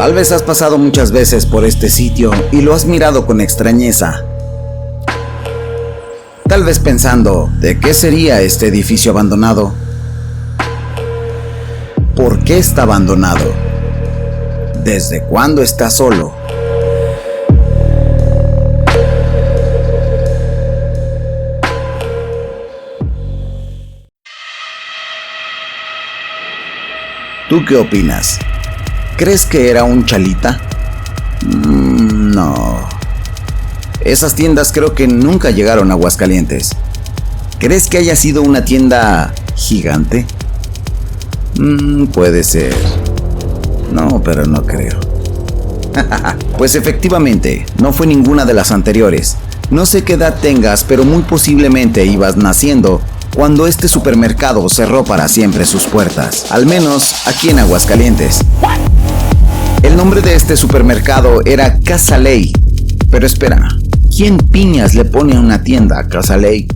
Tal vez has pasado muchas veces por este sitio y lo has mirado con extrañeza. Tal vez pensando, ¿de qué sería este edificio abandonado? ¿Por qué está abandonado? ¿Desde cuándo está solo? ¿Tú qué opinas? ¿Crees que era un chalita? No. Esas tiendas creo que nunca llegaron a Aguascalientes. ¿Crees que haya sido una tienda gigante? Puede ser. No, pero no creo. Pues efectivamente, no fue ninguna de las anteriores. No sé qué edad tengas, pero muy posiblemente ibas naciendo cuando este supermercado cerró para siempre sus puertas, al menos aquí en Aguascalientes. El nombre de este supermercado era Casa Ley. Pero espera, ¿quién piñas le pone a una tienda Casa Ley?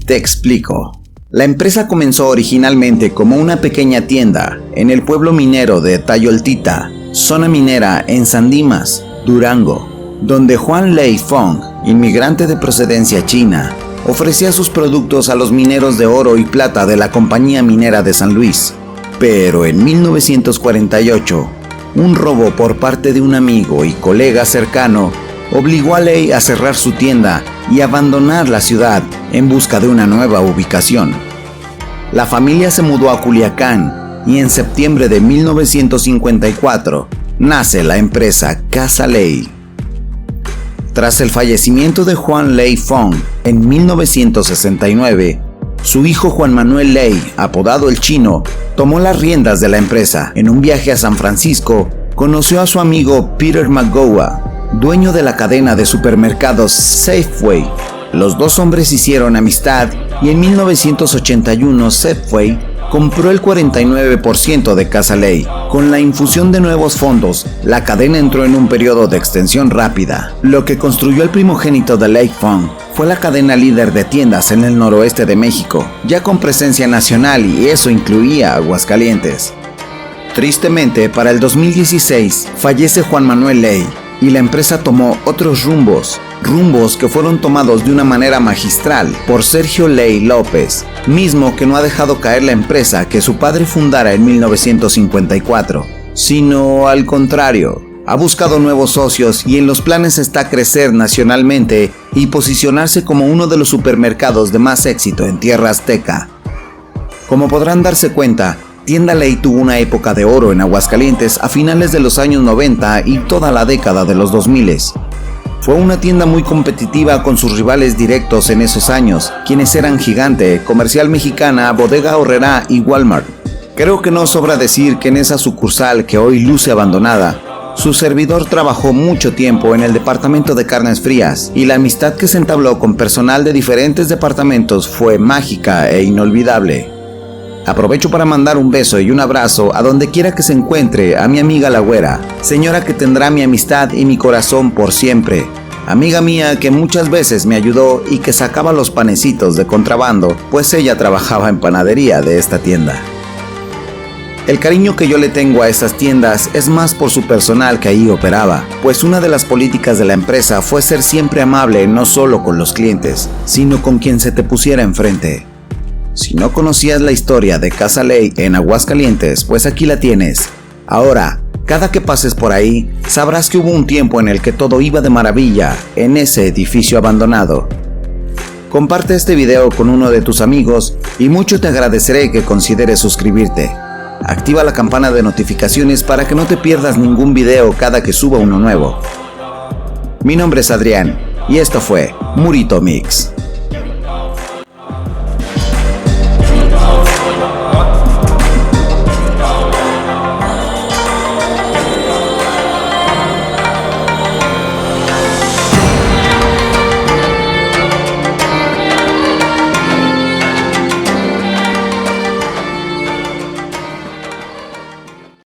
Te explico. La empresa comenzó originalmente como una pequeña tienda en el pueblo minero de Tayoltita, zona minera en San Dimas, Durango, donde Juan Lei Fong, inmigrante de procedencia china, ofrecía sus productos a los mineros de oro y plata de la Compañía Minera de San Luis. Pero en 1948, un robo por parte de un amigo y colega cercano obligó a Lei a cerrar su tienda y abandonar la ciudad en busca de una nueva ubicación. La familia se mudó a Culiacán y en septiembre de 1954 nace la empresa Casa Lei. Tras el fallecimiento de Juan Lei Fong en 1969, su hijo Juan Manuel Lei, apodado El Chino, tomó las riendas de la empresa. En un viaje a San Francisco, conoció a su amigo Peter McGowan, dueño de la cadena de supermercados Safeway. Los dos hombres hicieron amistad y en 1981 Safeway compró el 49% de Casa Lei. Con la infusión de nuevos fondos, la cadena entró en un periodo de extensión rápida. Lo que construyó el primogénito de Lei Fong fue la cadena líder de tiendas en el noroeste de México, ya con presencia nacional, y eso incluía Aguascalientes. Tristemente, para el 2016 fallece Juan Manuel Lei y la empresa tomó otros rumbos que fueron tomados de una manera magistral por Sergio Lei López, mismo que no ha dejado caer la empresa que su padre fundara en 1954, sino al contrario, ha buscado nuevos socios y en los planes está crecer nacionalmente y posicionarse como uno de los supermercados de más éxito en tierra azteca. Como podrán darse cuenta, Tienda Lei tuvo una época de oro en Aguascalientes a finales de los años 90 y toda la década de los 2000. Fue una tienda muy competitiva con sus rivales directos en esos años, quienes eran Gigante, Comercial Mexicana, Bodega Aurrerá y Walmart. Creo que no sobra decir que en esa sucursal que hoy luce abandonada, su servidor trabajó mucho tiempo en el departamento de carnes frías y la amistad que se entabló con personal de diferentes departamentos fue mágica e inolvidable. Aprovecho para mandar un beso y un abrazo a donde quiera que se encuentre a mi amiga la Güera, señora que tendrá mi amistad y mi corazón por siempre. Amiga mía que muchas veces me ayudó y que sacaba los panecitos de contrabando, pues ella trabajaba en panadería de esta tienda. El cariño que yo le tengo a esas tiendas es más por su personal que ahí operaba, pues una de las políticas de la empresa fue ser siempre amable no solo con los clientes, sino con quien se te pusiera enfrente. Si no conocías la historia de Casa Lei en Aguascalientes, pues aquí la tienes. Ahora, cada que pases por ahí, sabrás que hubo un tiempo en el que todo iba de maravilla en ese edificio abandonado. Comparte este video con uno de tus amigos y mucho te agradeceré que consideres suscribirte. Activa la campana de notificaciones para que no te pierdas ningún video cada que suba uno nuevo. Mi nombre es Adrián y esto fue Murito Mix.